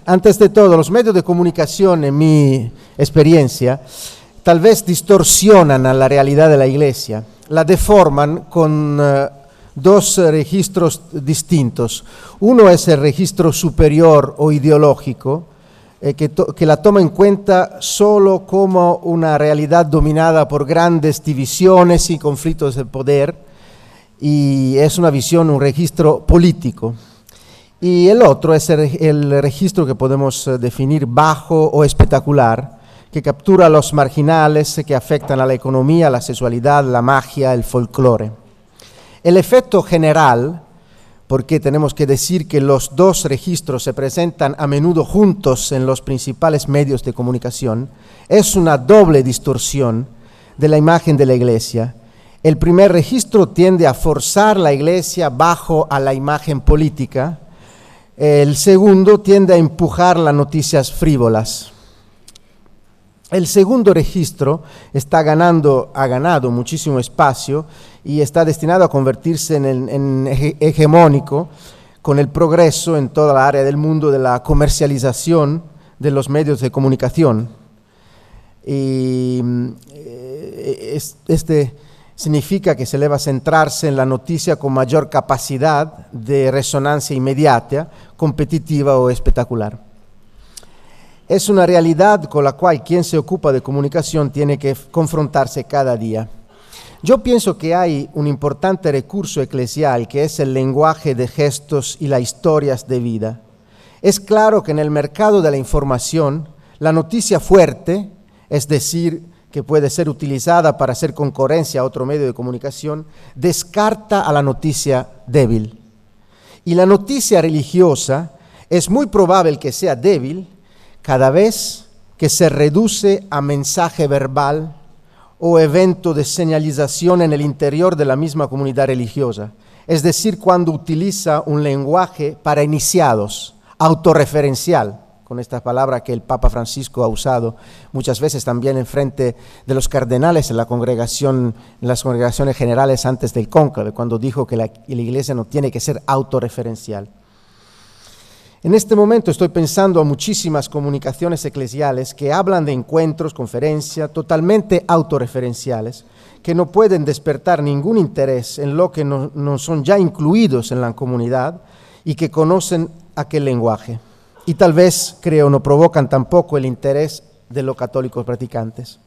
Antes de todo, los medios de comunicación, en mi experiencia, tal vez distorsionan a la realidad de la Iglesia, la deforman con dos registros distintos. Uno es el registro superior o ideológico, que la toma en cuenta solo como una realidad dominada por grandes divisiones y conflictos de poder, y es una visión, un registro político. Y el otro es el registro que podemos definir bajo o espectacular, que captura a los marginales que afectan a la economía, la sexualidad, la magia, el folclore. El efecto general, porque tenemos que decir que los dos registros se presentan a menudo juntos en los principales medios de comunicación, es una doble distorsión de la imagen de la Iglesia. El primer registro tiende a forzar la Iglesia bajo a la imagen política. El segundo tiende a empujar las noticias frívolas. El segundo registro ha ganado muchísimo espacio y está destinado a convertirse en hegemónico con el progreso en toda la área del mundo de la comercialización de los medios de comunicación. Y significa que se le va a centrarse en la noticia con mayor capacidad de resonancia inmediata, competitiva o espectacular. Es una realidad con la cual quien se ocupa de comunicación tiene que confrontarse cada día. Yo pienso que hay un importante recurso eclesial que es el lenguaje de gestos y las historias de vida. Es claro que en el mercado de la información, la noticia fuerte, es decir, que puede ser utilizada para hacer concurrencia a otro medio de comunicación, descarta a la noticia débil. Y la noticia religiosa es muy probable que sea débil cada vez que se reduce a mensaje verbal o evento de señalización en el interior de la misma comunidad religiosa. Es decir, cuando utiliza un lenguaje para iniciados, autorreferencial, con esta palabra que el Papa Francisco ha usado muchas veces también en frente de los cardenales en las congregaciones generales antes del cónclave, cuando dijo que la Iglesia no tiene que ser autorreferencial. En este momento estoy pensando a muchísimas comunicaciones eclesiales que hablan de encuentros, conferencias, totalmente autorreferenciales, que no pueden despertar ningún interés en lo que no son ya incluidos en la comunidad y que conocen aquel lenguaje. Y tal vez, creo, no provocan tampoco el interés de los católicos practicantes.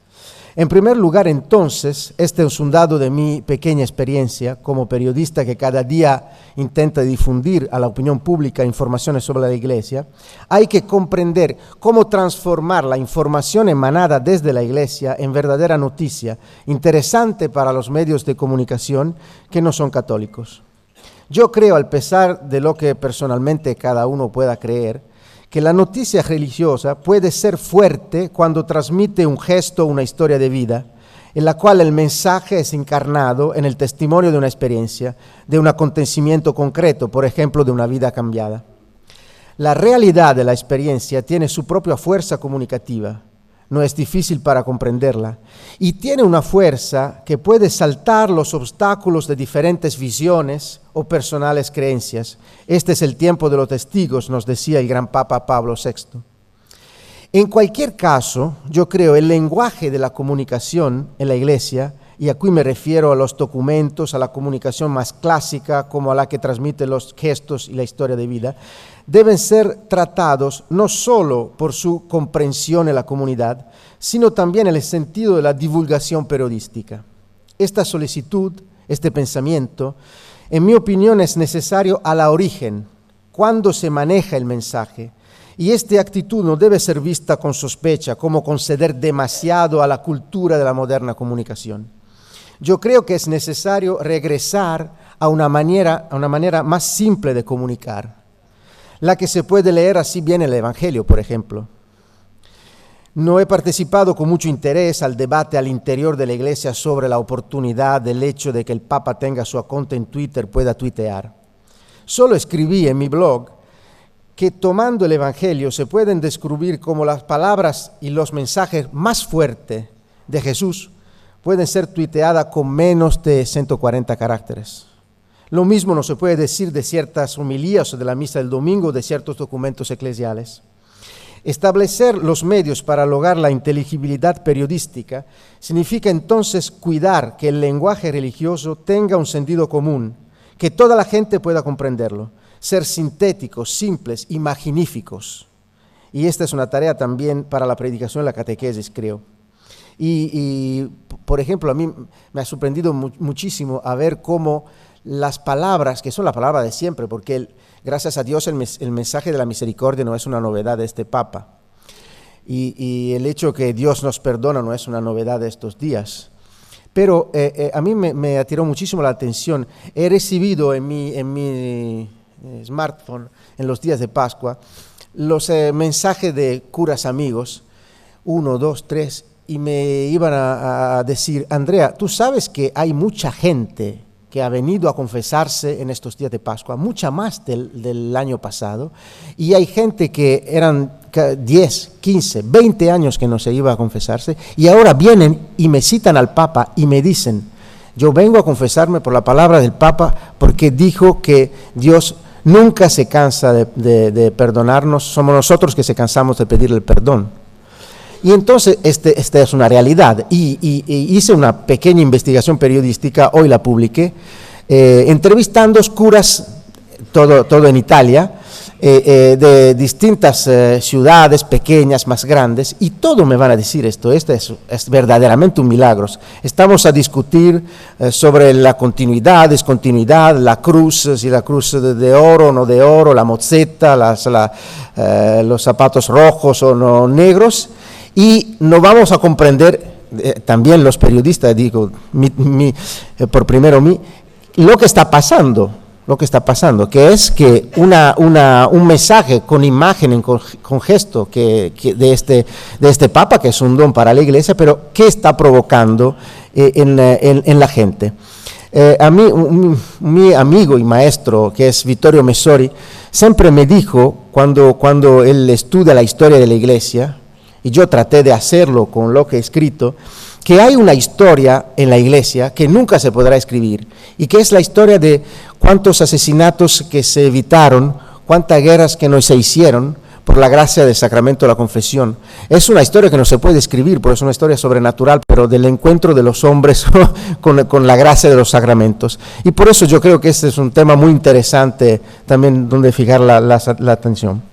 En primer lugar, entonces, este es un dado de mi pequeña experiencia como periodista que cada día intenta difundir a la opinión pública informaciones sobre la Iglesia, hay que comprender cómo transformar la información emanada desde la Iglesia en verdadera noticia, interesante para los medios de comunicación que no son católicos. Yo creo, a pesar de lo que personalmente cada uno pueda creer, que la noticia religiosa puede ser fuerte cuando transmite un gesto o una historia de vida, en la cual el mensaje es encarnado en el testimonio de una experiencia, de un acontecimiento concreto, por ejemplo, de una vida cambiada. La realidad de la experiencia tiene su propia fuerza comunicativa, no es difícil para comprenderla, y tiene una fuerza que puede saltar los obstáculos de diferentes visiones o personales creencias. Este es el tiempo de los testigos, nos decía el gran Papa Pablo VI. En cualquier caso, yo creo el lenguaje de la comunicación en la Iglesia, y aquí me refiero a los documentos, a la comunicación más clásica, como a la que transmite los gestos y la historia de vida, deben ser tratados no solo por su comprensión en la comunidad, sino también en el sentido de la divulgación periodística. Esta solicitud, este pensamiento, en mi opinión es necesario a la origen, cuando se maneja el mensaje, y esta actitud no debe ser vista con sospecha, como conceder demasiado a la cultura de la moderna comunicación. Yo creo que es necesario regresar a una manera más simple de comunicar, la que se puede leer así bien el Evangelio, por ejemplo. No he participado con mucho interés al debate al interior de la Iglesia sobre la oportunidad del hecho de que el Papa tenga su cuenta en Twitter, pueda tuitear. Solo escribí en mi blog que tomando el Evangelio se pueden descubrir como las palabras y los mensajes más fuertes de Jesús pueden ser tuiteadas con menos de 140 caracteres. Lo mismo no se puede decir de ciertas homilías o de la misa del domingo, de ciertos documentos eclesiales. Establecer los medios para lograr la inteligibilidad periodística significa entonces cuidar que el lenguaje religioso tenga un sentido común, que toda la gente pueda comprenderlo, ser sintéticos, simples y magníficos. Y esta es una tarea también para la predicación y la catequesis, creo. Por ejemplo, a mí me ha sorprendido muchísimo a ver cómo las palabras, que son la palabra de siempre, porque gracias a Dios el mensaje de la misericordia no es una novedad de este Papa. Y el hecho que Dios nos perdona no es una novedad de estos días. Pero a mí me atiró muchísimo la atención. He recibido en mi smartphone, en los días de Pascua, los mensajes de curas amigos, 1, 2, 3, y me iban a decir: Andrea, tú sabes que hay mucha gente que ha venido a confesarse en estos días de Pascua, mucha más del año pasado, y hay gente que eran 10, 15, 20 años que no se iba a confesarse, y ahora vienen y me citan al Papa y me dicen: yo vengo a confesarme por la palabra del Papa porque dijo que Dios nunca se cansa de perdonarnos, somos nosotros que se cansamos de pedirle el perdón. Y entonces esta es una realidad, y hice una pequeña investigación periodística, hoy la publiqué, entrevistando curas, todo en Italia, de distintas ciudades pequeñas, más grandes, y todo me van a decir esto es verdaderamente un milagro. Estamos a discutir sobre la continuidad, discontinuidad, la cruz, si la cruz de oro o no de oro, la mozzetta, los zapatos rojos o no negros, y no vamos a comprender, también los periodistas, digo, por primero mí, lo que está pasando, que es que un mensaje con imagen, con gesto de este Papa, que es un don para la Iglesia, pero ¿qué está provocando en la gente? A mí, mi amigo y maestro, que es Vittorio Messori, siempre me dijo, cuando él estudia la historia de la Iglesia, y yo traté de hacerlo con lo que he escrito, que hay una historia en la Iglesia que nunca se podrá escribir, y que es la historia de cuántos asesinatos que se evitaron, cuántas guerras que no se hicieron por la gracia del sacramento de la confesión. Es una historia que no se puede escribir, porque es una historia sobrenatural, pero del encuentro de los hombres con la gracia de los sacramentos. Y por eso yo creo que este es un tema muy interesante también donde fijar la atención.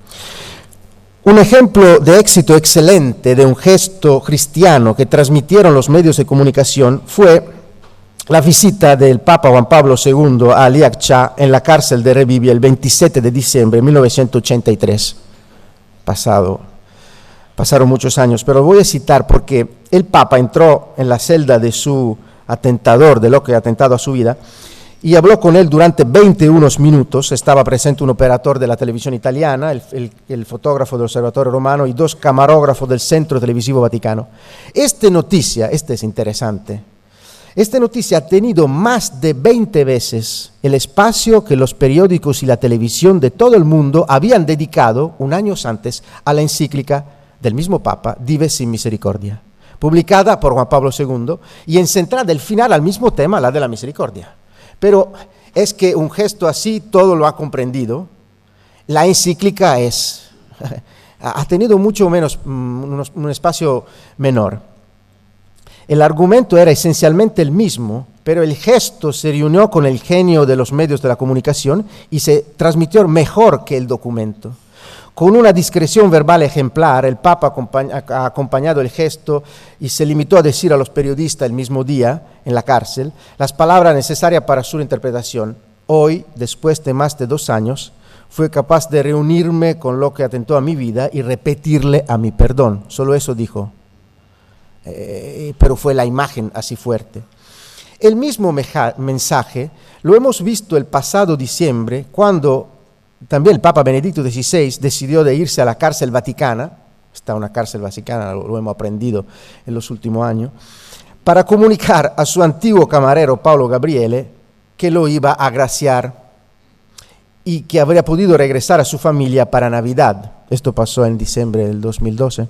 Un ejemplo de éxito excelente de un gesto cristiano que transmitieron los medios de comunicación fue la visita del Papa Juan Pablo II a Liak Cha en la cárcel de Rebibbia el 27 de diciembre de 1983. Pasaron muchos años, pero voy a citar porque el Papa entró en la celda de su atentador, de lo que ha atentado a su vida, y habló con él durante 21 minutos. Estaba presente un operador de la televisión italiana, el fotógrafo del Observatorio Romano y 2 camarógrafos del Centro Televisivo Vaticano. Esta es interesante, esta noticia ha tenido más de 20 veces el espacio que los periódicos y la televisión de todo el mundo habían dedicado un año antes a la encíclica del mismo Papa, Dives sin Misericordia, publicada por Juan Pablo II y encentrada al final al mismo tema, la de la misericordia. Pero es que un gesto así todo lo ha comprendido. La encíclica ha tenido mucho menos, un espacio menor. El argumento era esencialmente el mismo, pero el gesto se reunió con el genio de los medios de la comunicación y se transmitió mejor que el documento. Con una discreción verbal ejemplar, el Papa ha acompañado el gesto y se limitó a decir a los periodistas el mismo día, en la cárcel, las palabras necesarias para su interpretación. Hoy, después de más de 2 años, fui capaz de reunirme con lo que atentó a mi vida y repetirle a mi perdón. Solo eso dijo. Pero fue la imagen así fuerte. El mismo mensaje lo hemos visto el pasado diciembre, cuando también el Papa Benedicto XVI decidió de irse a la cárcel vaticana, está una cárcel vaticana, lo hemos aprendido en los últimos años, para comunicar a su antiguo camarero Paolo Gabriele que lo iba a agraciar y que habría podido regresar a su familia para Navidad. Esto pasó en diciembre del 2012.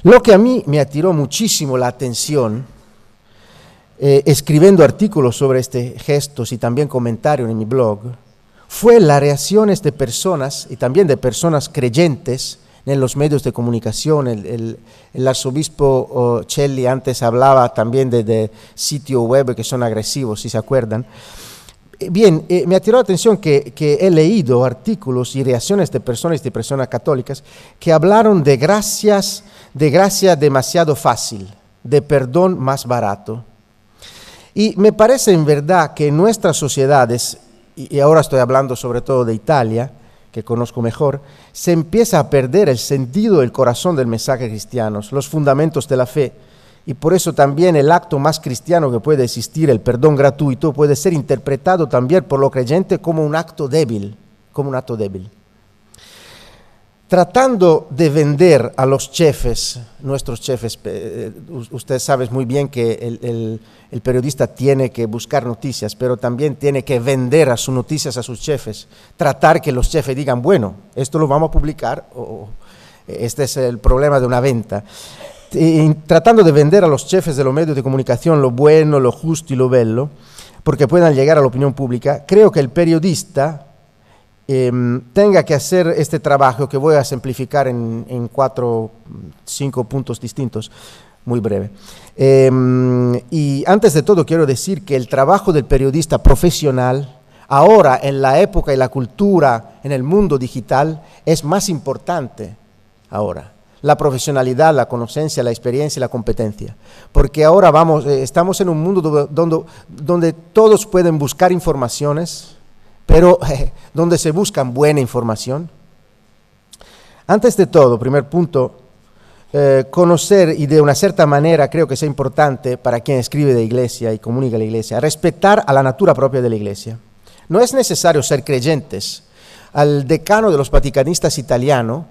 Lo que a mí me atiró muchísimo la atención, escribiendo artículos sobre este gestos y también comentarios en mi blog, fue las reacciones de personas, y también de personas creyentes, en los medios de comunicación. El arzobispo Celli antes hablaba también de sitios web que son agresivos, si se acuerdan. Bien, me atiró la atención que he leído artículos y reacciones de personas católicas que hablaron de gracia demasiado fácil, de perdón más barato. Y me parece en verdad que en nuestras sociedades, y ahora estoy hablando sobre todo de Italia, que conozco mejor, se empieza a perder el sentido, el corazón del mensaje cristiano, los fundamentos de la fe. Y por eso también el acto más cristiano que puede existir, el perdón gratuito, puede ser interpretado también por los creyentes como un acto débil, Tratando de vender a los chefes, nuestros chefes, usted sabe muy bien que el periodista tiene que buscar noticias, pero también tiene que vender a sus noticias a sus chefes, tratar que los chefes digan, bueno, esto lo vamos a publicar, o este es el problema de una venta. Y tratando de vender a los jefes de los medios de comunicación lo bueno, lo justo y lo bello, porque puedan llegar a la opinión pública, creo que el periodista tenga que hacer este trabajo que voy a simplificar en 5 puntos distintos, muy breve. Y antes de todo quiero decir que el trabajo del periodista profesional, ahora en la época y la cultura, en el mundo digital, es más importante ahora. La profesionalidad, la conocencia, la experiencia y la competencia. Porque ahora estamos en un mundo donde todos pueden buscar informaciones, pero donde se buscan buena información. Antes de todo, primer punto, conocer, y de una cierta manera creo que es importante para quien escribe de iglesia y comunica a la iglesia, respetar a la natura propia de la iglesia. No es necesario ser creyentes. Al decano de los vaticanistas italiano,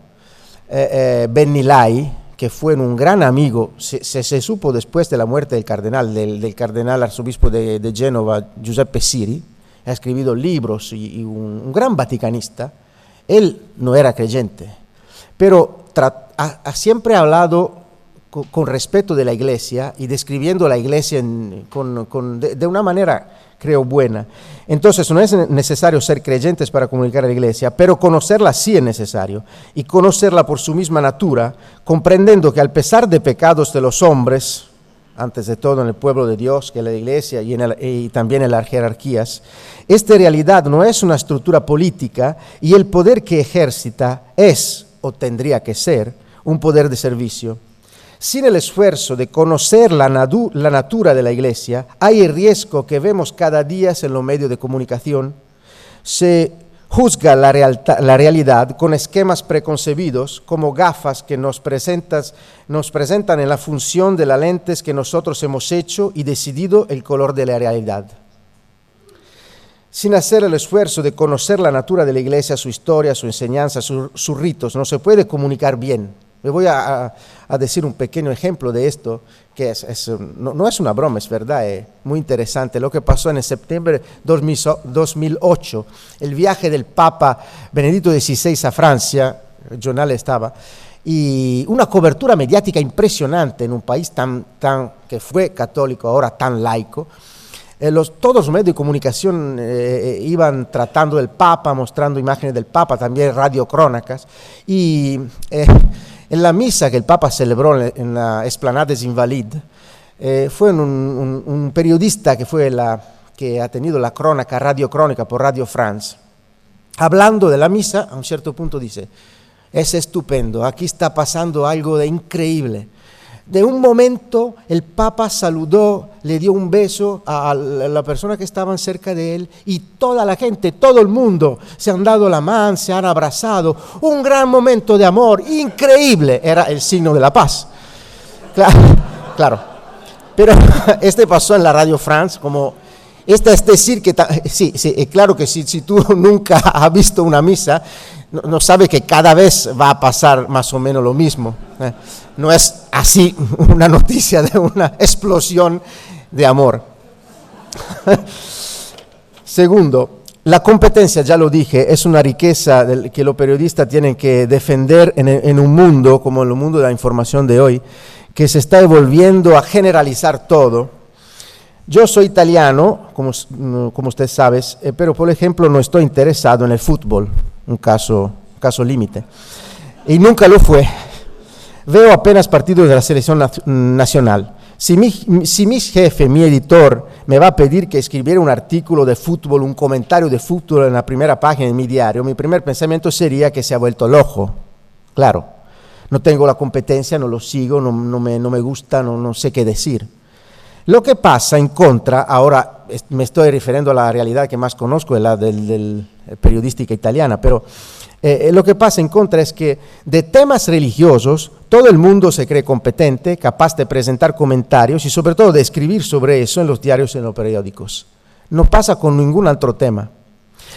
Benilai, que fue un gran amigo, se supo después de la muerte del cardenal arzobispo de Génova, Giuseppe Siri, ha escrito libros y un gran vaticanista. Él no era creyente, pero siempre ha hablado con respeto de la iglesia y describiendo la iglesia de una manera, creo, buena. Entonces no es necesario ser creyentes para comunicar a la iglesia, pero conocerla sí es necesario, y conocerla por su misma natura, comprendiendo que a pesar de pecados de los hombres, antes de todo en el pueblo de Dios, que es la iglesia, y también en las jerarquías, esta realidad no es una estructura política, y el poder que ejercita es, o tendría que ser, un poder de servicio. Sin el esfuerzo de conocer la natura de la iglesia, hay el riesgo que vemos cada día en los medios de comunicación. Se juzga la realidad con esquemas preconcebidos, como gafas que nos presentan en la función de las lentes que nosotros hemos hecho y decidido el color de la realidad. Sin hacer el esfuerzo de conocer la natura de la iglesia, su historia, su enseñanza, sus ritos, no se puede comunicar bien. Me voy a decir un pequeño ejemplo de esto, que no es una broma, es verdad, es muy interesante. Lo que pasó en septiembre de 2008, el viaje del Papa Benedicto XVI a Francia, el jornal estaba, y una cobertura mediática impresionante en un país que fue católico, ahora tan laico. Todos los medios de comunicación iban tratando del Papa, mostrando imágenes del Papa, también radiocrónicas, y en la misa que el Papa celebró en la Esplanade des Invalides, fue un periodista que ha tenido la crónica radiocrónica por Radio France. Hablando de la misa, a un cierto punto dice, es estupendo, aquí está pasando algo de increíble. De un momento el Papa saludó, le dio un beso a la persona que estaban cerca de él, y toda la gente, todo el mundo se han dado la mano, se han abrazado. Un gran momento de amor, increíble, era el signo de la paz. Claro. Pero este pasó en la Radio France, como es decir que sí, claro que si tú nunca has visto una misa, no sabe que cada vez va a pasar más o menos lo mismo. No es así una noticia de una explosión de amor. Segundo, la competencia, ya lo dije, es una riqueza que los periodistas tienen que defender en un mundo como el mundo de la información de hoy, que se está volviendo a generalizar todo. Yo soy italiano, como usted sabe, pero por ejemplo no estoy interesado en el fútbol, un caso límite. y nunca lo fue. Veo apenas partidos de la selección nacional. Si mi jefe, mi editor, me va a pedir que escribiera un artículo de fútbol, un comentario de fútbol en la primera página de mi diario, mi primer pensamiento sería que se ha vuelto loco. Claro, no tengo la competencia, no lo sigo, no me gusta, no sé qué decir. Lo que pasa en contra, ahora me estoy refiriendo a la realidad que más conozco, es la del periodística italiana, pero lo que pasa en contra es que de temas religiosos todo el mundo se cree competente, capaz de presentar comentarios y sobre todo de escribir sobre eso en los diarios y en los periódicos. No pasa con ningún otro tema.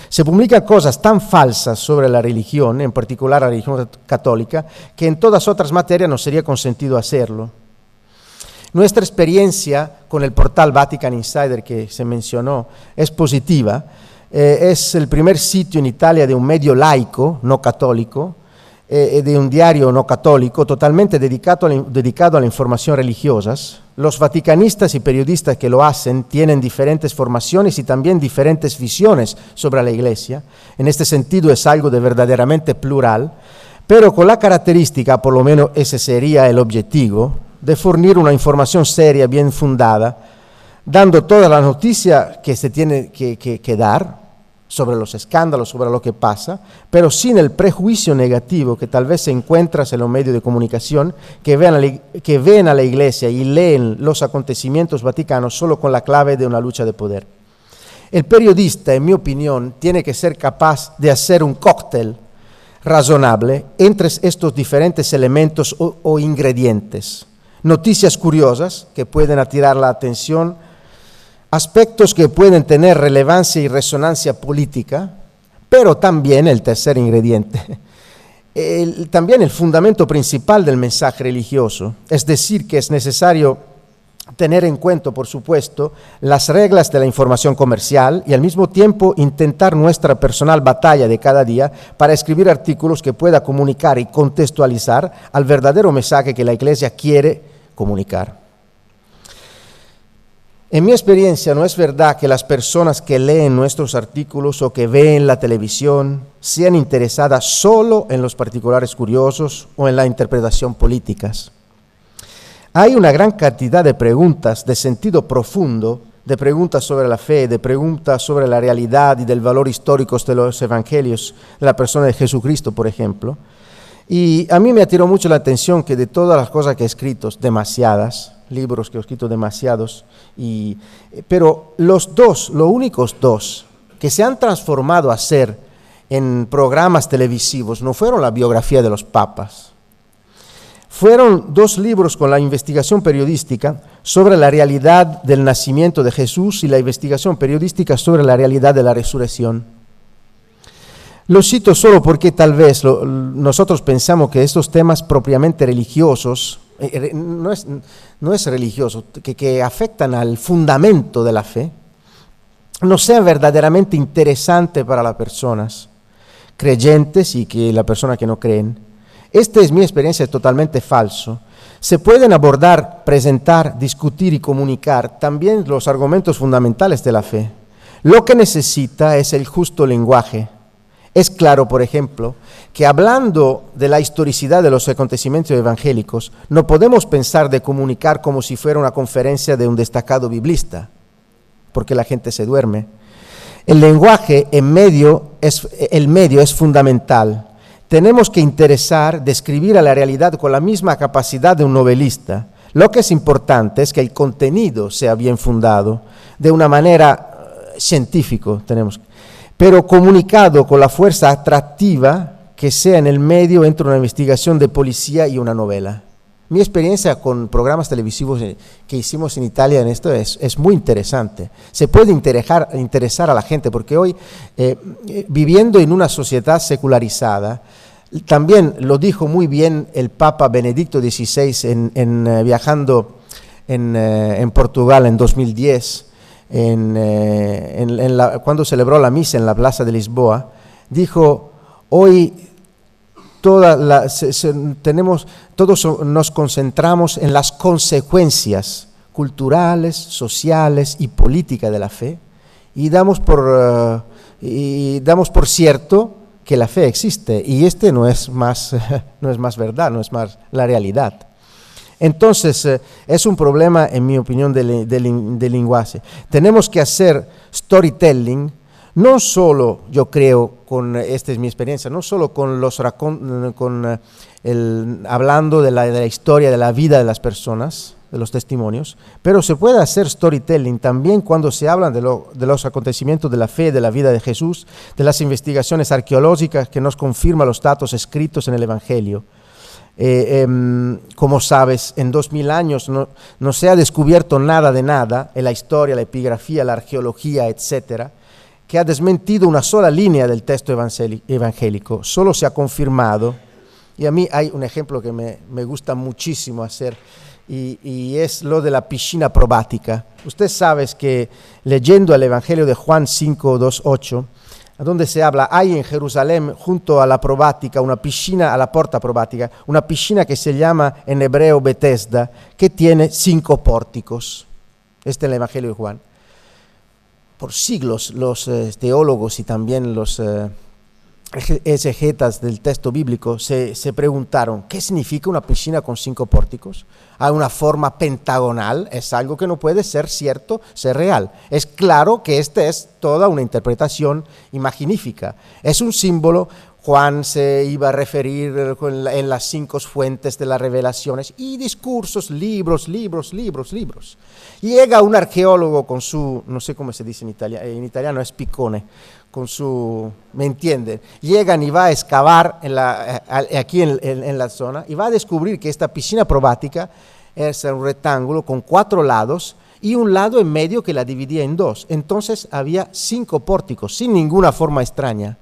Se publican cosas tan falsas sobre la religión, en particular la religión católica, que en todas otras materias no sería consentido hacerlo. Nuestra experiencia con el portal Vatican Insider que se mencionó es positiva. Es el primer sitio en Italia de un medio laico, no católico, de un diario no católico, totalmente dedicado a la información religiosas. Los vaticanistas y periodistas que lo hacen tienen diferentes formaciones y también diferentes visiones sobre la Iglesia. En este sentido es algo de verdaderamente plural, pero con la característica, por lo menos ese sería el objetivo, de fornir una información seria, bien fundada, dando toda la noticia que se tiene que dar sobre los escándalos, sobre lo que pasa, pero sin el prejuicio negativo que tal vez se encuentras en los medios de comunicación, que ven a la Iglesia y leen los acontecimientos vaticanos solo con la clave de una lucha de poder. El periodista, en mi opinión, tiene que ser capaz de hacer un cóctel razonable entre estos diferentes elementos o ingredientes. Noticias curiosas que pueden atirar la atención, aspectos que pueden tener relevancia y resonancia política, pero también el tercer ingrediente, también el fundamento principal del mensaje religioso, es decir, que es necesario tener en cuenta, por supuesto, las reglas de la información comercial y al mismo tiempo intentar nuestra personal batalla de cada día para escribir artículos que pueda comunicar y contextualizar al verdadero mensaje que la Iglesia quiere comunicar. En mi experiencia no es verdad que las personas que leen nuestros artículos o que ven la televisión sean interesadas solo en los particulares curiosos o en la interpretación políticas. Hay una gran cantidad de preguntas de sentido profundo, de preguntas sobre la fe, de preguntas sobre la realidad y del valor histórico de los evangelios de la persona de Jesucristo, por ejemplo. Y a mí me atiró mucho la atención que de todas las cosas que he escrito, demasiadas, libros que he escrito demasiados, pero los únicos dos que se han transformado a ser en programas televisivos no fueron la biografía de los papas. Fueron dos libros con la investigación periodística sobre la realidad del nacimiento de Jesús y la investigación periodística sobre la realidad de la resurrección. Lo cito solo porque tal vez nosotros pensamos que estos temas propiamente religiosos, no es religioso, que afectan al fundamento de la fe, no sean verdaderamente interesantes para las personas creyentes y que la persona que no creen. Esta es mi experiencia, es totalmente falso. Se pueden abordar, presentar, discutir y comunicar también los argumentos fundamentales de la fe. Lo que necesita es el justo lenguaje. Es claro, por ejemplo, que hablando de la historicidad de los acontecimientos evangélicos, no podemos pensar de comunicar como si fuera una conferencia de un destacado biblista, porque la gente se duerme. El lenguaje, el medio es fundamental. Tenemos que describir a la realidad con la misma capacidad de un novelista. Lo que es importante es que el contenido sea bien fundado, de una manera científica, pero comunicado con la fuerza atractiva que sea en el medio entre una investigación de policía y una novela. Mi experiencia con programas televisivos que hicimos en Italia en esto es muy interesante. Se puede interesar a la gente porque hoy, viviendo en una sociedad secularizada, también lo dijo muy bien el Papa Benedicto XVI viajando en Portugal en 2010, cuando celebró la misa en la Plaza de Lisboa, dijo: hoy todos nos concentramos en las consecuencias culturales, sociales y políticas de la fe y damos por cierto que la fe existe y este no es más, no es más verdad, no es más la realidad. Entonces, es un problema, en mi opinión, de lenguaje. Tenemos que hacer storytelling, no solo, yo creo, esta es mi experiencia, no solo hablando de la historia, de la vida de las personas, de los testimonios, pero se puede hacer storytelling también cuando se habla de los acontecimientos de la fe, de la vida de Jesús, de las investigaciones arqueológicas que nos confirman los datos escritos en el Evangelio. Como sabes, en 2000 años no se ha descubierto nada de nada en la historia, la epigrafía, la arqueología, etcétera, que ha desmentido una sola línea del texto evangélico. Solo se ha confirmado, y a mí hay un ejemplo que me gusta muchísimo hacer, y es lo de la piscina probática. Usted sabe que leyendo el Evangelio de Juan 5:2-8, donde se habla, hay en Jerusalén, junto a la probática, una piscina, a la puerta probática, una piscina que se llama en hebreo Bethesda, que tiene 5 pórticos. Este es el Evangelio de Juan. Por siglos los teólogos y también los exegetas del texto bíblico se preguntaron, ¿qué significa una piscina con 5 pórticos? Hay una forma pentagonal, es algo que no puede ser cierto, ser real. Es claro que esta es toda una interpretación imaginífica. Es un símbolo. Juan se iba a referir en las 5 fuentes de las revelaciones y discursos, libros. Llega un arqueólogo con su, no sé cómo se dice en italiano es piccone, con su, ¿me entienden? Llegan y va a excavar aquí en la zona y va a descubrir que esta piscina probática es un rectángulo con 4 lados y un lado en medio que la dividía en 2. Entonces había 5 pórticos, sin ninguna forma extraña.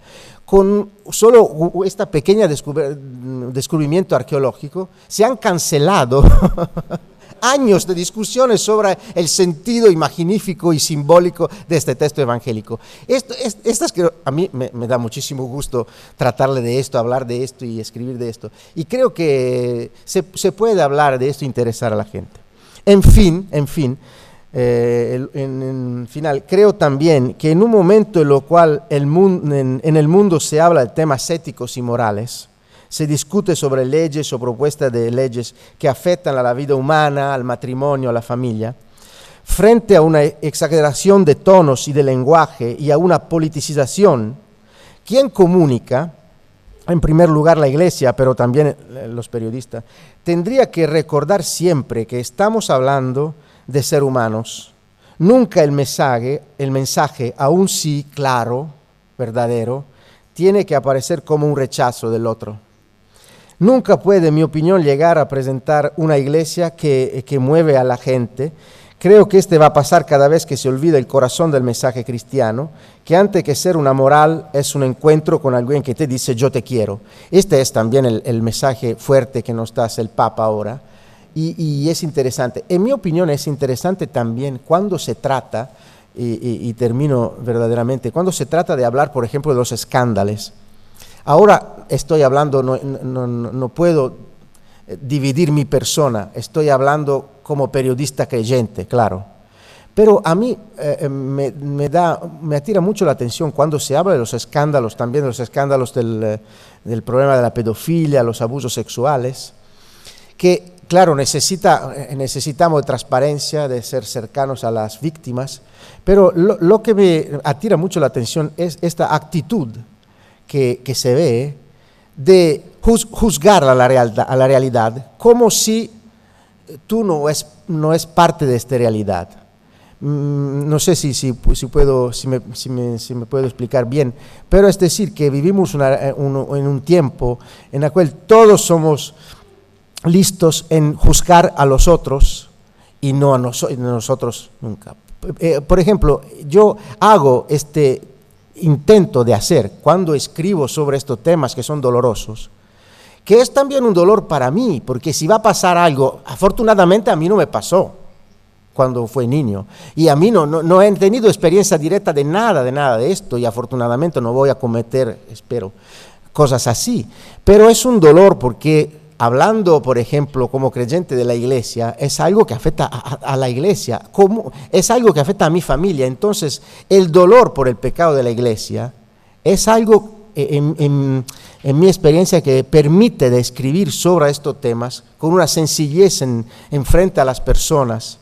Con solo este pequeño descubrimiento arqueológico, se han cancelado años de discusiones sobre el sentido imaginífico y simbólico de este texto evangélico. Estas que a mí me da muchísimo gusto tratarle de esto, hablar de esto y escribir de esto. Y creo que se puede hablar de esto e interesar a la gente. En fin, en final, creo también que en un momento en el cual en el mundo se habla de temas éticos y morales, se discute sobre leyes o propuestas de leyes que afectan a la vida humana, al matrimonio, a la familia, frente a una exageración de tonos y de lenguaje y a una politicización, quien comunica, en primer lugar la Iglesia, pero también los periodistas, tendría que recordar siempre que estamos hablando de ser humanos. Nunca el mensaje, aún sí claro, verdadero, tiene que aparecer como un rechazo del otro. Nunca puede, en mi opinión, llegar a presentar una iglesia que mueve a la gente. Creo que va a pasar cada vez que se olvida el corazón del mensaje cristiano, que antes que ser una moral es un encuentro con alguien que te dice yo te quiero. Este es también el mensaje fuerte que nos da el Papa ahora. Y es interesante. En mi opinión es interesante también cuando se trata, y termino verdaderamente, cuando se trata de hablar, por ejemplo, de los escándalos. Ahora estoy hablando, no puedo dividir mi persona, estoy hablando como periodista creyente, claro. Pero a mí me atira mucho la atención cuando se habla de los escándalos, también de los escándalos del problema de la pedofilia, los abusos sexuales, que claro, necesitamos de transparencia, de ser cercanos a las víctimas, pero lo que me atira mucho la atención es esta actitud que se ve de juzgar a la realidad como si tú no es parte de esta realidad. No sé si me puedo explicar bien, pero es decir, que vivimos en un tiempo en el cual todos somos listos en juzgar a los otros y no a nosotros nunca. Por ejemplo, yo hago este intento de hacer cuando escribo sobre estos temas que son dolorosos, que es también un dolor para mí, porque si va a pasar algo, afortunadamente a mí no me pasó cuando fui niño, y a mí no he tenido experiencia directa de nada de esto, y afortunadamente no voy a cometer, espero, cosas así, pero es un dolor porque hablando, por ejemplo, como creyente de la iglesia, es algo que afecta a la iglesia, es algo que afecta a mi familia. Entonces, el dolor por el pecado de la iglesia es algo en mi experiencia, que permite de escribir sobre estos temas con una sencillez en frente a las personas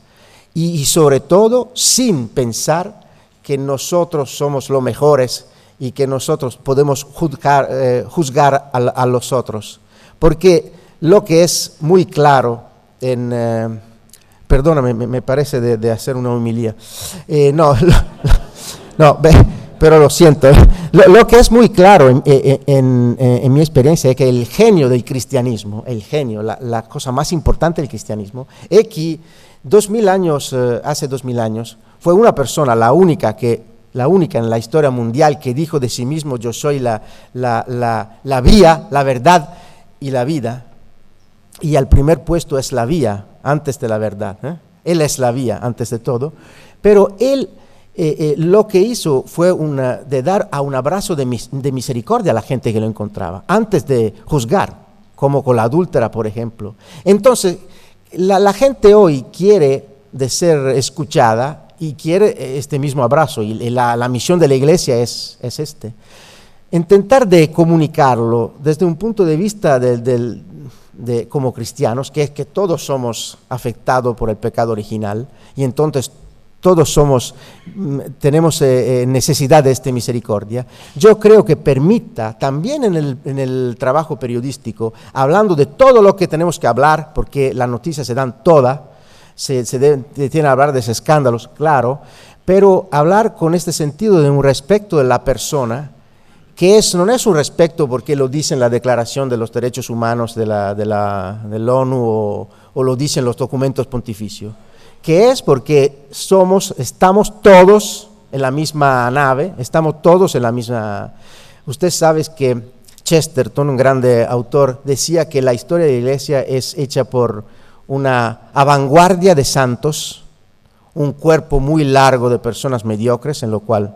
y sobre todo sin pensar que nosotros somos los mejores y que nosotros podemos juzgar a los otros. Porque lo que es muy claro perdóname, me parece de hacer una homilía. Pero lo siento. Lo que es muy claro en mi experiencia es que el genio del cristianismo, la cosa más importante del cristianismo, es que hace 2000 años, fue una persona, la única en la historia mundial que dijo de sí mismo: yo soy la vía, la verdad y la vida. Y al primer puesto es la vía antes de la verdad. Él es la vía antes de todo. Pero él lo que hizo fue de dar a un abrazo de misericordia a la gente que lo encontraba, antes de juzgar, como con la adúltera, por ejemplo. Entonces, la gente hoy quiere de ser escuchada y quiere este mismo abrazo, y la misión de la iglesia es intentar de comunicarlo desde un punto de vista como cristianos, que es que todos somos afectados por el pecado original, y entonces todos tenemos necesidad de esta misericordia. Yo creo que permita también en el trabajo periodístico, hablando de todo lo que tenemos que hablar, porque las noticias se dan todas, se tiene que hablar de esos escándalos, claro, pero hablar con este sentido de un respeto de la persona, que no es un respeto porque lo dice en la Declaración de los Derechos Humanos de la ONU o lo dicen los documentos pontificios, que es porque estamos todos en la misma nave, estamos todos en la misma... Usted sabe que Chesterton, un grande autor, decía que la historia de la iglesia es hecha por una vanguardia de santos, un cuerpo muy largo de personas mediocres, en lo cual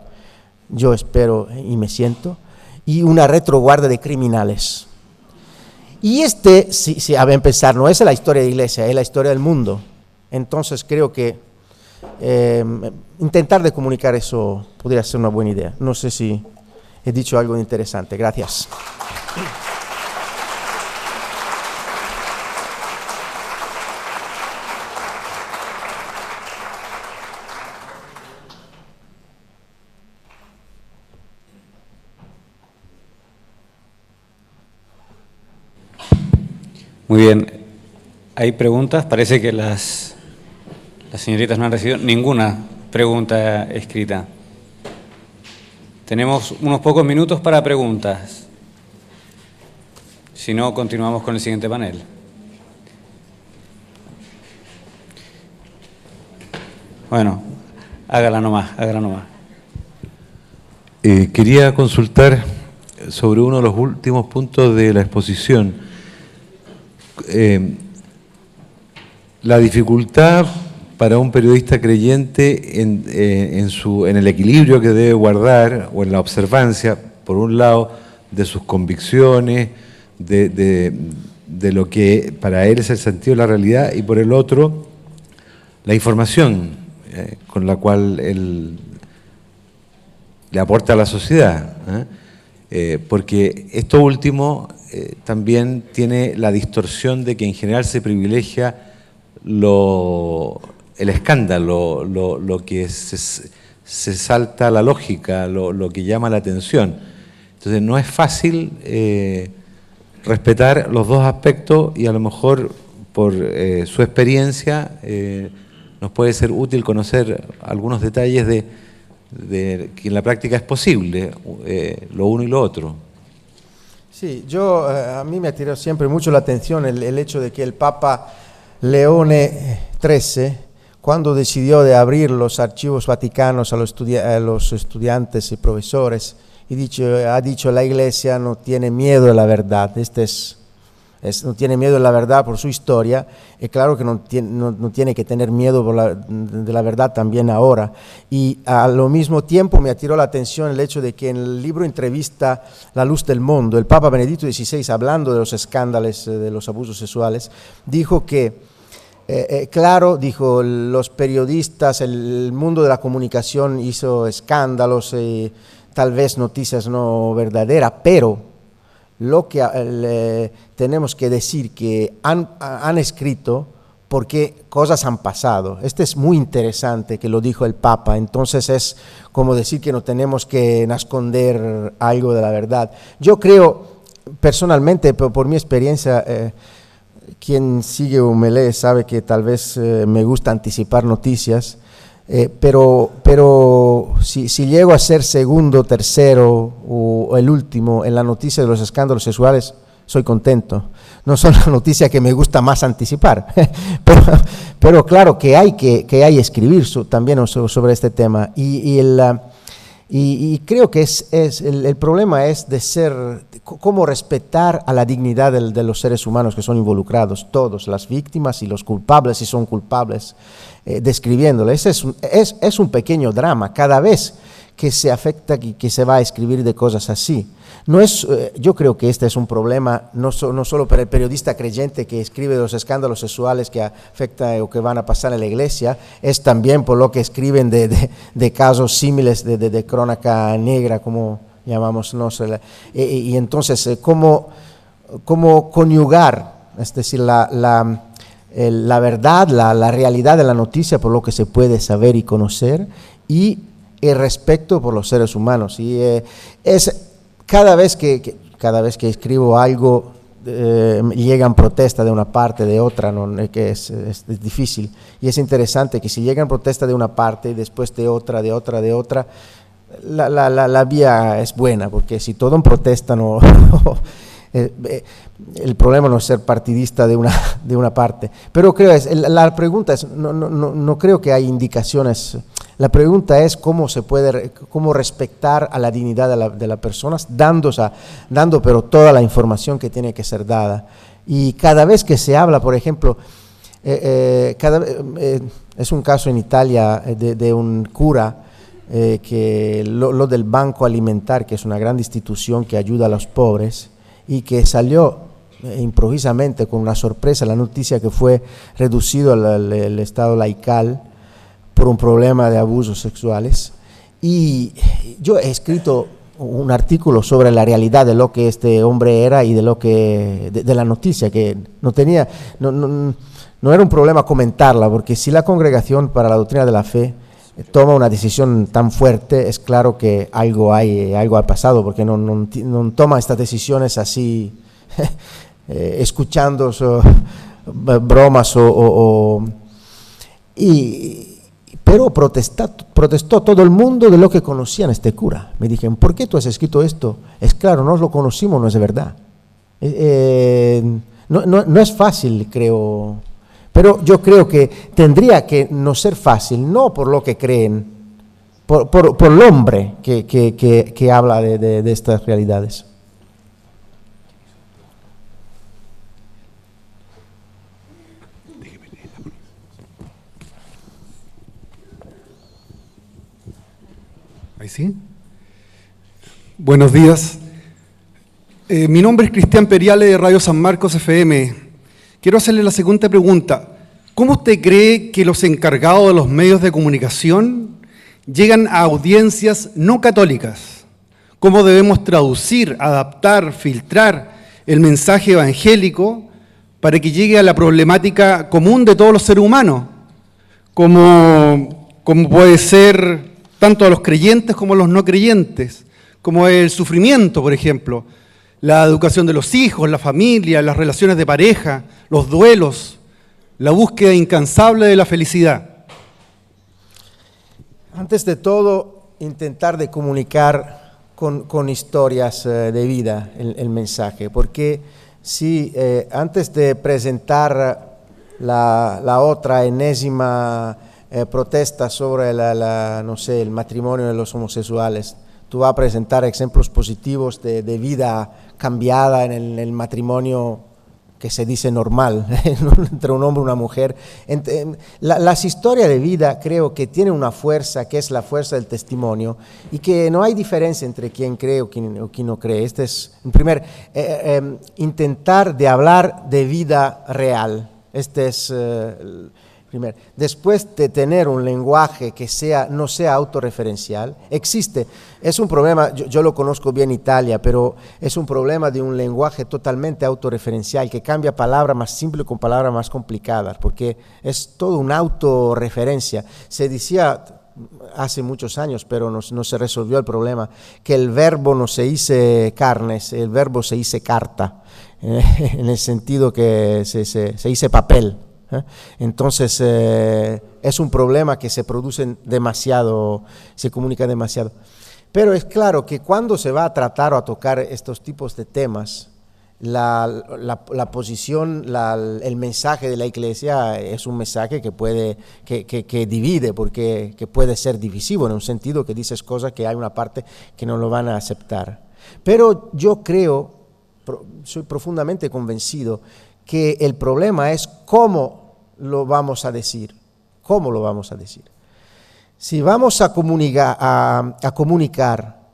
yo espero y me siento, y una retroguardia de criminales. Y a empezar, no es la historia de la iglesia, es la historia del mundo. Entonces creo que intentar de comunicar eso podría ser una buena idea. No sé si he dicho algo interesante. Gracias. Muy bien. ¿Hay preguntas? Parece que las señoritas no han recibido ninguna pregunta escrita. Tenemos unos pocos minutos para preguntas. Si no, continuamos con el siguiente panel. Bueno, hágala nomás. Quería consultar sobre uno de los últimos puntos de la exposición. La dificultad para un periodista creyente en el equilibrio que debe guardar o en la observancia, por un lado, de sus convicciones, de lo que para él es el sentido de la realidad, y por el otro, la información con la cual él le aporta a la sociedad. Porque esto último también tiene la distorsión de que en general se privilegia el escándalo, lo que se salta a la lógica, lo que llama la atención. Entonces no es fácil respetar los dos aspectos, y a lo mejor por su experiencia nos puede ser útil conocer algunos detalles de que en la práctica es posible lo uno y lo otro. Sí, a mí me atiró siempre mucho la atención el hecho de que el Papa Leone XIII, cuando decidió de abrir los archivos vaticanos a los estudiantes y profesores, ha dicho: la Iglesia no tiene miedo de la verdad. No tiene miedo de la verdad por su historia, y claro que no tiene que tener miedo de la verdad también ahora. Y al mismo tiempo me atiró la atención el hecho de que en el libro Entrevista La luz del mundo, el Papa Benedicto XVI, hablando de los escándalos de los abusos sexuales, dijo que, dijo, los periodistas, el mundo de la comunicación hizo escándalos, tal vez noticias no verdaderas, pero lo que tenemos que decir que han escrito porque cosas han pasado. Este es muy interesante que lo dijo el Papa, entonces es como decir que no tenemos que esconder algo de la verdad. Yo creo, personalmente, por mi experiencia, quien sigue o me lee sabe que tal vez me gusta anticipar noticias, pero si llego a ser segundo, tercero o el último en la noticia de los escándalos sexuales, soy contento. No son las noticias que me gusta más anticipar, pero claro que hay que escribir también sobre este tema. Y creo que el problema es cómo respetar a la dignidad de los seres humanos que son involucrados, todos, las víctimas y los culpables, si son culpables, describiéndolo. Ese es un pequeño drama cada vez que se afecta y que se va a escribir de cosas así. Yo creo que este es un problema no solo para el periodista creyente que escribe de los escándalos sexuales que afectan o que van a pasar en la iglesia, es también por lo que escriben de casos similares de crónica negra, como llamamos nosotros. Y entonces, ¿cómo conyugar, es decir, la verdad, la realidad de la noticia por lo que se puede saber y conocer, y el respeto por los seres humanos? Y cada vez que escribo algo, llegan protestas de una parte, de otra, ¿no? Que es difícil. Y es interesante que si llegan protestas de una parte y después de otra, la vía es buena, porque si todo en protesta no... el problema no es ser partidista de una parte. Pero la pregunta es, no creo que hay indicaciones. La pregunta es cómo respetar a la dignidad de las personas, dando pero toda la información que tiene que ser dada. Y cada vez que se habla, por ejemplo, es un caso en Italia de un cura que lo del Banco Alimentar, que es una gran institución que ayuda a los pobres, y que salió improvisamente con una sorpresa la noticia que fue reducido el estado laical por un problema de abusos sexuales. Y yo he escrito un artículo sobre la realidad de lo que este hombre era y de la noticia, que no era un problema comentarla, porque si la Congregación para la Doctrina de la Fe toma una decisión tan fuerte, es claro que algo ha pasado, porque no toma estas decisiones así, escuchando bromas pero protestó todo el mundo de lo que conocían este cura. Me dijeron, ¿por qué tú has escrito esto? Es claro, no lo conocimos, no es de verdad. No es fácil, creo. Pero yo creo que tendría que no ser fácil, no por lo que creen, por el hombre que habla de estas realidades. ¿Ahí sí? Buenos días. Mi nombre es Cristian Periale de Radio San Marcos FM. Quiero hacerle la siguiente pregunta. ¿Cómo usted cree que los encargados de los medios de comunicación llegan a audiencias no católicas? ¿Cómo debemos traducir, adaptar, filtrar el mensaje evangélico para que llegue a la problemática común de todos los seres humanos? Como puede ser tanto a los creyentes como a los no creyentes, como el sufrimiento, por ejemplo, la educación de los hijos, la familia, las relaciones de pareja, los duelos, la búsqueda incansable de la felicidad. Antes de todo, intentar de comunicar con historias de vida el mensaje, porque si antes de presentar la otra enésima protesta sobre el matrimonio de los homosexuales, tú vas a presentar ejemplos positivos de vida cambiada en el matrimonio que se dice normal, entre un hombre y una mujer. Las historias de vida creo que tienen una fuerza, que es la fuerza del testimonio, y que no hay diferencia entre quien cree o quien no cree. Este es, en primer, intentar de hablar de vida real. Este es Después de tener un lenguaje que no sea autorreferencial, es un problema, yo lo conozco bien en Italia, pero es un problema de un lenguaje totalmente autorreferencial que cambia palabras más simples con palabras más complicadas, porque es todo una autorreferencia. Se decía hace muchos años, pero no se resolvió el problema, que el verbo no se dice carnes, el verbo se dice carta, en el sentido que se dice papel. Entonces es un problema que se produce demasiado, se comunica demasiado. Pero es claro que cuando se va a tratar o a tocar estos tipos de temas, la posición, el mensaje de la Iglesia es un mensaje que divide, porque que puede ser divisivo en un sentido que dices cosas que hay una parte que no lo van a aceptar. Pero yo soy profundamente convencido que el problema es cómo lo vamos a decir. ¿Cómo lo vamos a decir? Si vamos a comunicar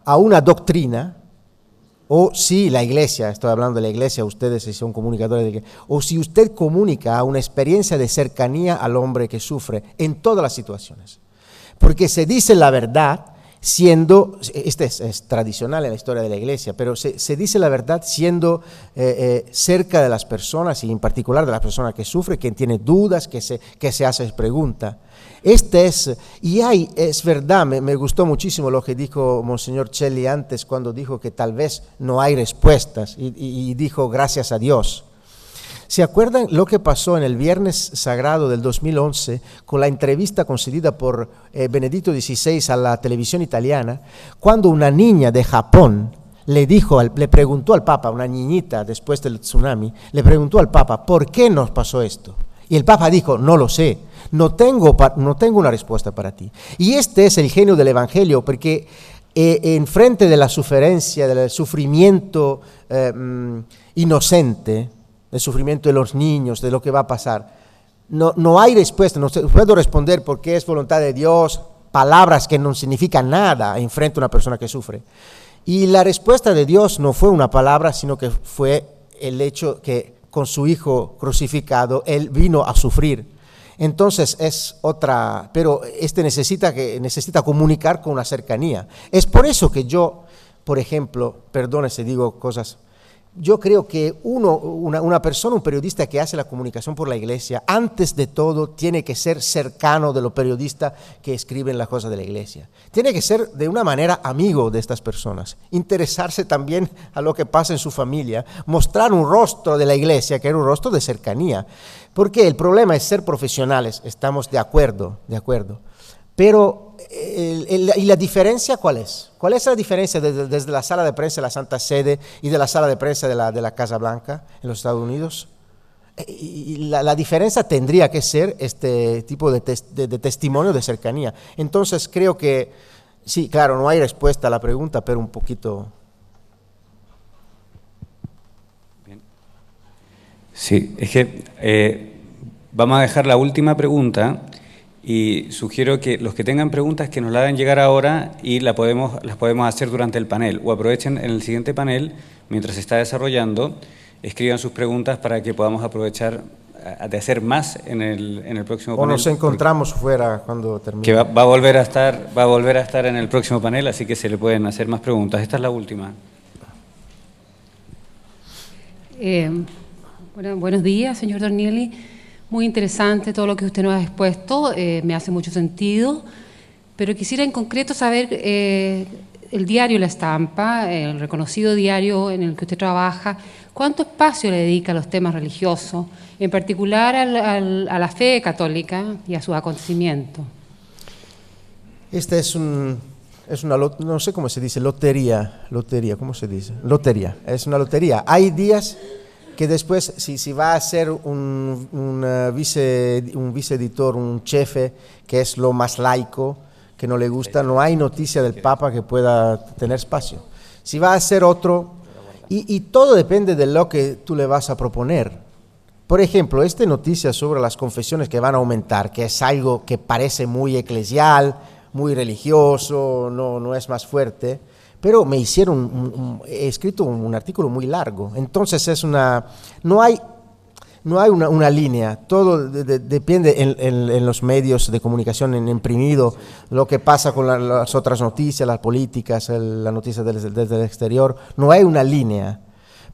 a una doctrina, o si la Iglesia, estoy hablando de la Iglesia, ustedes son comunicadores de la Iglesia, o si usted comunica una experiencia de cercanía al hombre que sufre en todas las situaciones. Porque se dice la verdad siendo, es tradicional en la historia de la Iglesia, pero se dice la verdad siendo cerca de las personas y en particular de las personas que sufren, que tiene dudas, que se hace preguntas. Es verdad, me gustó muchísimo lo que dijo Monseñor Celli antes cuando dijo que tal vez no hay respuestas y dijo gracias a Dios. ¿Se acuerdan lo que pasó en el Viernes Sagrado del 2011 con la entrevista concedida por Benedicto XVI a la televisión italiana, cuando una niña de Japón le preguntó al Papa, una niñita después del tsunami, le preguntó al Papa, ¿por qué nos pasó esto? Y el Papa dijo, no lo sé, no tengo una respuesta para ti. Y este es el genio del Evangelio, porque en frente de la sufrencia, del sufrimiento inocente, el sufrimiento de los niños, de lo que va a pasar, no hay respuesta, no puedo responder porque es voluntad de Dios, palabras que no significan nada en frente a una persona que sufre. Y la respuesta de Dios no fue una palabra, sino que fue el hecho que con su Hijo crucificado, Él vino a sufrir. Entonces es otra, pero necesita comunicar con una cercanía. Es por eso que yo, por ejemplo, perdone si digo cosas, yo creo que una persona, un periodista que hace la comunicación por la Iglesia, antes de todo tiene que ser cercano de los periodistas que escriben las cosas de la Iglesia. Tiene que ser de una manera amigo de estas personas, interesarse también a lo que pasa en su familia, mostrar un rostro de la Iglesia que era un rostro de cercanía. Porque el problema es ser profesionales, estamos de acuerdo. Pero, ¿y la diferencia cuál es? ¿Cuál es la diferencia desde la sala de prensa de la Santa Sede y de la sala de prensa de la Casa Blanca en los Estados Unidos? Y la diferencia tendría que ser este tipo de testimonio de cercanía. Entonces creo que, sí, claro, no hay respuesta a la pregunta, pero un poquito... Bien. Sí, es que vamos a dejar la última pregunta. Y sugiero que los que tengan preguntas que nos la hagan llegar ahora y las podemos hacer durante el panel, o aprovechen en el siguiente panel, mientras se está desarrollando, escriban sus preguntas para que podamos aprovechar de hacer más en el próximo panel. O nos encontramos fuera cuando termine. Que va a volver a estar en el próximo panel, así que se le pueden hacer más preguntas. Esta es la última. Buenos días, señor Dornielli. Muy interesante todo lo que usted nos ha expuesto, me hace mucho sentido, pero quisiera en concreto saber el diario La Estampa, el reconocido diario en el que usted trabaja, ¿cuánto espacio le dedica a los temas religiosos, en particular a la fe católica y a sus acontecimientos? Esta es una, no sé cómo se dice, lotería, ¿cómo se dice? Lotería, es una lotería. Hay días que después, si va a ser un viceeditor, un jefe, que es lo más laico, que no le gusta, no hay noticia del Papa que pueda tener espacio. Si va a ser otro, y todo depende de lo que tú le vas a proponer. Por ejemplo, esta noticia sobre las confesiones que van a aumentar, que es algo que parece muy eclesial, muy religioso, no es más fuerte, pero me hicieron, he escrito un artículo muy largo, entonces no hay una línea, todo depende en los medios de comunicación en imprimido, lo que pasa con las otras noticias, las políticas, las noticias desde el exterior, no hay una línea.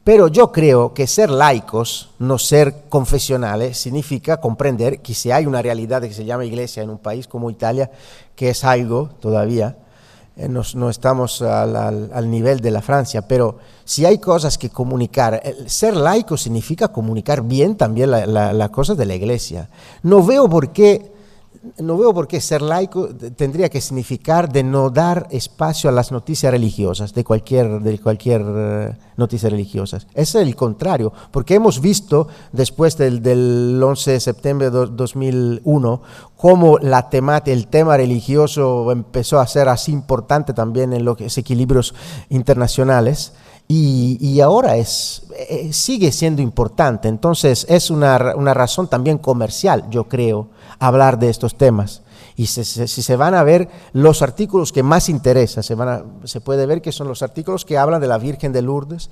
Pero yo creo que ser laicos, no ser confesionales, significa comprender que si hay una realidad que se llama iglesia en un país como Italia, que es algo todavía, no estamos al nivel de la Francia, pero si hay cosas que comunicar, ser laico significa comunicar bien también la cosa de la iglesia. No veo por qué ser laico tendría que significar de no dar espacio a las noticias religiosas, de cualquier noticia religiosa. Es el contrario, porque hemos visto después del 11 de septiembre de 2001 cómo el tema religioso empezó a ser así importante también en los equilibrios internacionales. Y ahora sigue siendo importante, entonces es una razón también comercial, yo creo, hablar de estos temas. Y si se van a ver los artículos que más interesan, se puede ver que son los artículos que hablan de la Virgen de Lourdes,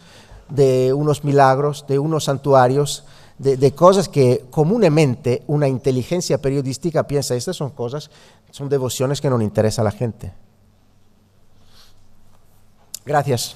de unos milagros, de unos santuarios, de cosas que comúnmente una inteligencia periodística piensa, estas son devociones que no le interesan a la gente. Gracias.